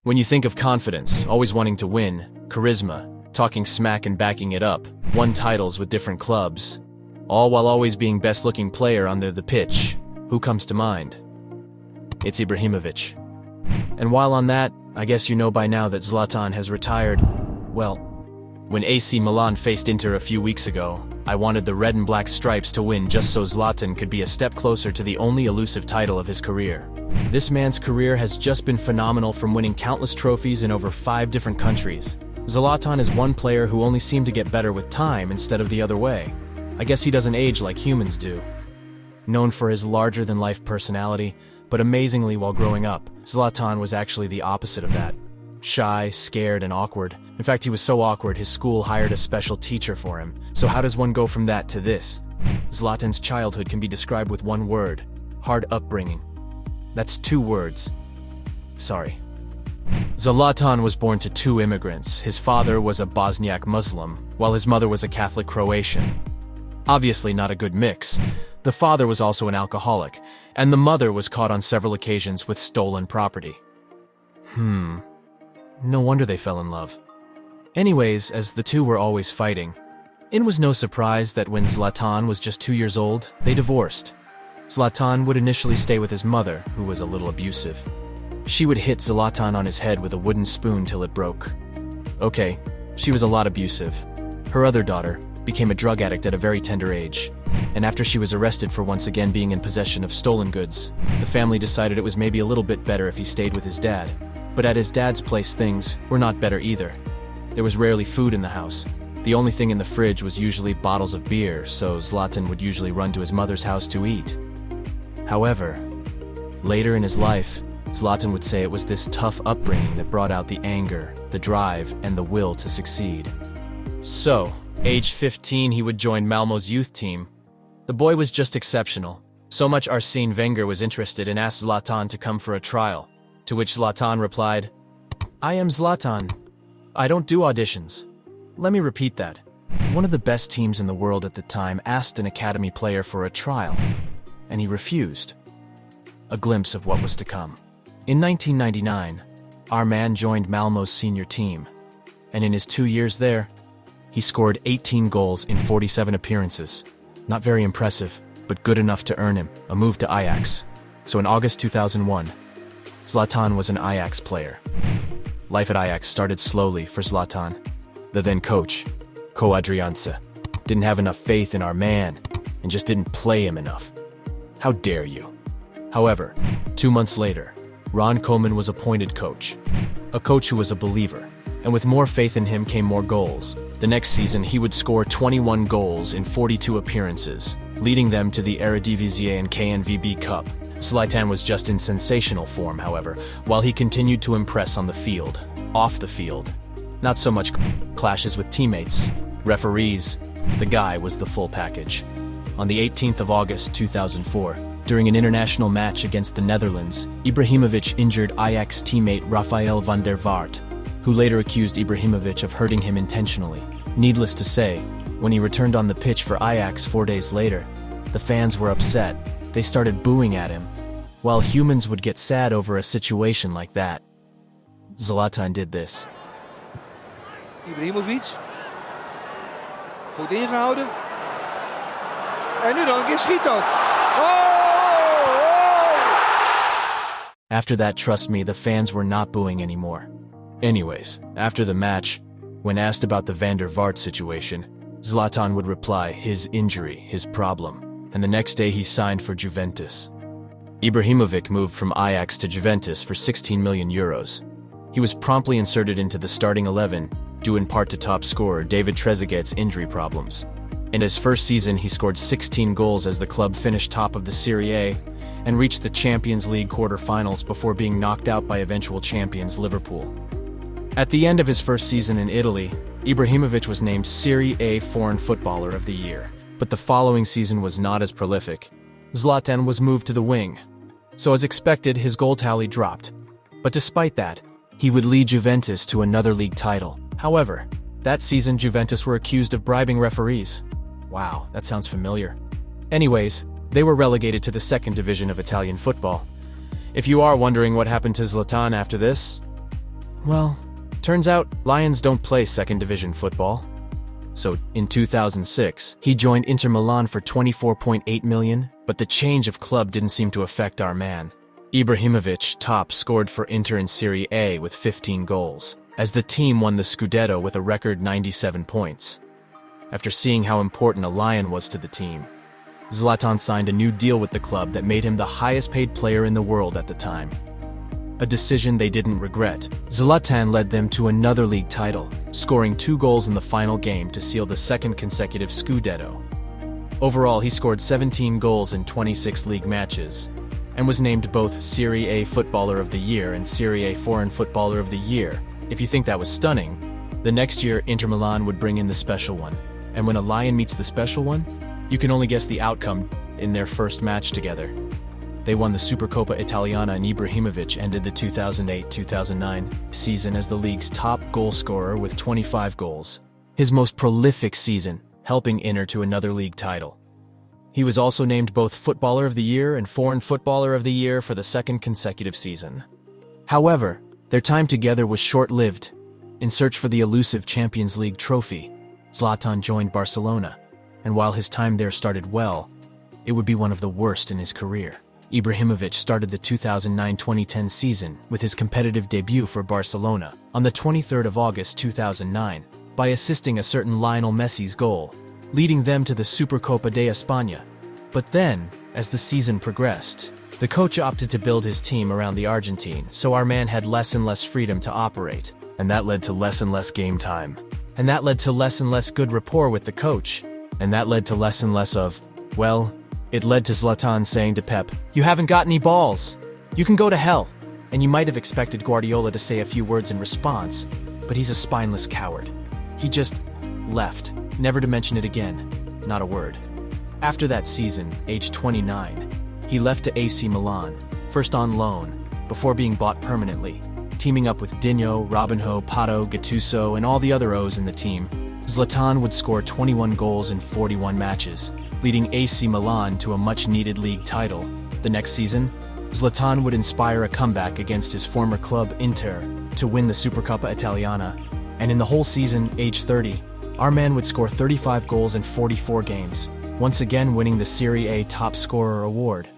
When you think of confidence, always wanting to win, charisma, talking smack and backing it up, won titles with different clubs, all while always being best-looking player on the pitch, who comes to mind? It's Ibrahimovic. And while on that, I guess you know by now that Zlatan has retired. Well, when AC Milan faced Inter a few weeks ago, I wanted the red and black stripes to win just so Zlatan could be a step closer to the only elusive title of his career. This man's career has just been phenomenal, from winning countless trophies in over 5 different countries. Zlatan is one player who only seemed to get better with time instead of the other way. I guess he doesn't age like humans do. Known for his larger-than-life personality, but amazingly while growing up, Zlatan was actually the opposite of that. Shy, scared, and awkward. In fact, he was so awkward his school hired a special teacher for him. So how does one go from that to this? Zlatan's childhood can be described with one word: hard upbringing. That's 2 words. Sorry. Zlatan was born to 2 immigrants. His father was a Bosniak Muslim, while his mother was a Catholic Croatian. Obviously not a good mix. The father was also an alcoholic, and the mother was caught on several occasions with stolen property. No wonder they fell in love. Anyways, as the 2 were always fighting, it was no surprise that when Zlatan was just 2 years old, they divorced. Zlatan would initially stay with his mother, who was a little abusive. She would hit Zlatan on his head with a wooden spoon till it broke. Okay, she was a lot abusive. Her other daughter became a drug addict at a very tender age, and after she was arrested for once again being in possession of stolen goods, the family decided it was maybe a little bit better if he stayed with his dad. But at his dad's place, things were not better either. There was rarely food in the house. The only thing in the fridge was usually bottles of beer, so Zlatan would usually run to his mother's house to eat. However, later in his life, Zlatan would say it was this tough upbringing that brought out the anger, the drive, and the will to succeed. So, aged 15, he would join Malmo's youth team. The boy was just exceptional, so much Arsene Wenger was interested and asked Zlatan to come for a trial, to which Zlatan replied, "I am Zlatan. I don't do auditions." Let me repeat that. One of the best teams in the world at the time asked an academy player for a trial, and he refused. A glimpse of what was to come. In 1999, our man joined Malmo's senior team, and in his 2 years there, he scored 18 goals in 47 appearances. Not very impressive, but good enough to earn him a move to Ajax. So in August 2001, Zlatan was an Ajax player. Life at Ajax started slowly for Zlatan. The then coach, Ko Adrianse, didn't have enough faith in our man and just didn't play him enough. How dare you? However, 2 months later, Ron Koeman was appointed coach. A coach who was a believer, and with more faith in him came more goals. The next season, he would score 21 goals in 42 appearances, leading them to the Eredivisie and KNVB Cup. Zlatan was just in sensational form, however, while he continued to impress on the field. Off the field, not so much clashes with teammates, referees. The guy was the full package. On the 18th of August 2004, during an international match against the Netherlands, Ibrahimovic injured Ajax teammate Rafael van der Vaart, who later accused Ibrahimovic of hurting him intentionally. Needless to say, when he returned on the pitch for Ajax 4 days later, the fans were upset. They started booing at him. While humans would get sad over a situation like that, Zlatan did this. Ibrahimovic. Goed ingehouden. En nu dan een keer schiet ook. After that, trust me, the fans were not booing anymore. Anyways, after the match, when asked about the Van der Vaart situation, Zlatan would reply, his injury, his problem. And the next day he signed for Juventus. Ibrahimovic moved from Ajax to Juventus for 16 million euros. He was promptly inserted into the starting 11, due in part to top scorer David Trezeguet's injury problems. In his first season, he scored 16 goals as the club finished top of the Serie A and reached the Champions League quarter-finals before being knocked out by eventual champions Liverpool. At the end of his first season in Italy, Ibrahimovic was named Serie A Foreign Footballer of the Year. But the following season was not as prolific. Zlatan was moved to the wing. So as expected, his goal tally dropped. But despite that, he would lead Juventus to another league title. However, that season Juventus were accused of bribing referees. Wow, that sounds familiar. Anyways, they were relegated to the 2nd division of Italian football. If you are wondering what happened to Zlatan after this, Well, turns out Lions don't play second division football. So, in 2006, he joined Inter Milan for 24.8 million, but the change of club didn't seem to affect our man. Ibrahimovic top scored for Inter in Serie A with 15 goals, as the team won the Scudetto with a record 97 points. After seeing how important a Lion was to the team, Zlatan signed a new deal with the club that made him the highest-paid player in the world at the time. A decision they didn't regret. Zlatan led them to another league title, scoring 2 goals in the final game to seal the second consecutive Scudetto. Overall, he scored 17 goals in 26 league matches, and was named both Serie A Footballer of the Year and Serie A Foreign Footballer of the Year. If you think that was stunning, the next year Inter Milan would bring in the special one. And when a Lion meets the special one, you can only guess the outcome in their first match together. They won the Supercoppa Italiana and Ibrahimovic ended the 2008-2009 season as the league's top goal scorer with 25 goals, his most prolific season, helping Inter to another league title. He was also named both Footballer of the Year and Foreign Footballer of the Year for the second consecutive season. However, their time together was short-lived. In search for the elusive Champions League trophy, Zlatan joined Barcelona, and while his time there started well, it would be one of the worst in his career. Ibrahimovic started the 2009-2010 season with his competitive debut for Barcelona on the 23rd of August 2009 by assisting a certain Lionel Messi's goal, leading them to the Supercopa de España. But then, as the season progressed, the coach opted to build his team around the Argentine, so our man had less and less freedom to operate, and that led to less and less game time. And that led to less and less good rapport with the coach, and that led to less and less of, well, it led to Zlatan saying to Pep, "You haven't got any balls. You can go to hell." And you might have expected Guardiola to say a few words in response, but he's a spineless coward. He just left, never to mention it again, not a word. After that season, age 29, he left to AC Milan, first on loan, before being bought permanently, teaming up with Dinho, Robinho, Pato, Gattuso, and all the other O's in the team. Zlatan would score 21 goals in 41 matches, leading AC Milan to a much-needed league title. The next season, Zlatan would inspire a comeback against his former club Inter to win the Supercoppa Italiana, and in the whole season, age 30, our man would score 35 goals in 44 games, once again winning the Serie A top scorer award.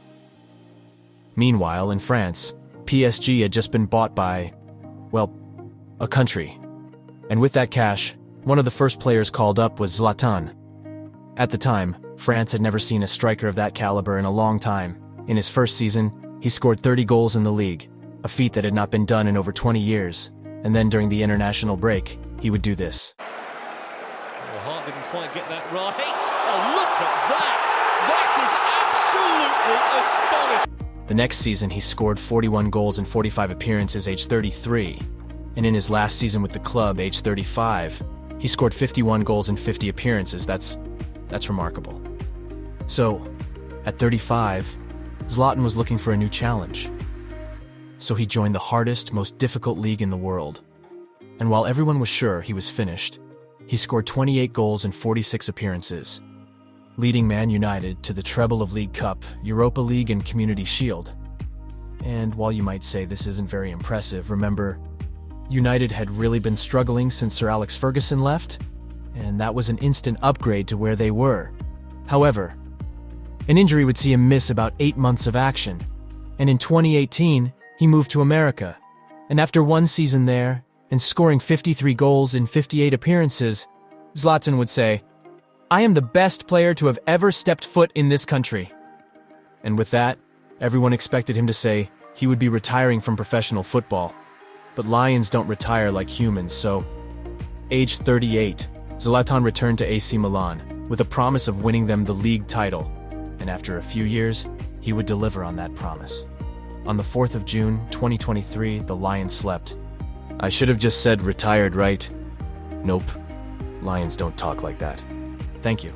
Meanwhile, in France, PSG had just been bought by, well, a country. And with that cash, one of the first players called up was Zlatan. At the time, France had never seen a striker of that caliber in a long time. In his first season, he scored 30 goals in the league, a feat that had not been done in over 20 years. And then during the international break, he would do this. Well, Hart didn't quite get that right. Oh, look at that! That is absolutely astonishing. The next season, he scored 41 goals in 45 appearances, age 33. And in his last season with the club, age 35, he scored 51 goals in 50 appearances. That's remarkable. So, at 35, Zlatan was looking for a new challenge. So he joined the hardest, most difficult league in the world. And while everyone was sure he was finished, he scored 28 goals in 46 appearances, leading Man United to the treble of League Cup, Europa League, and Community Shield. And while you might say this isn't very impressive, remember, United had really been struggling since Sir Alex Ferguson left, and that was an instant upgrade to where they were. However, an injury would see him miss about 8 months of action, and in 2018, he moved to America. And after one season there, and scoring 53 goals in 58 appearances, Zlatan would say, "I am the best player to have ever stepped foot in this country." And with that, everyone expected him to say he would be retiring from professional football. But Lions don't retire like humans, so, age 38, Zlatan returned to AC Milan with a promise of winning them the league title, and after a few years, he would deliver on that promise. On the 4th of June, 2023, the Lions slept. I should have just said retired, right? Nope. Lions don't talk like that. Thank you.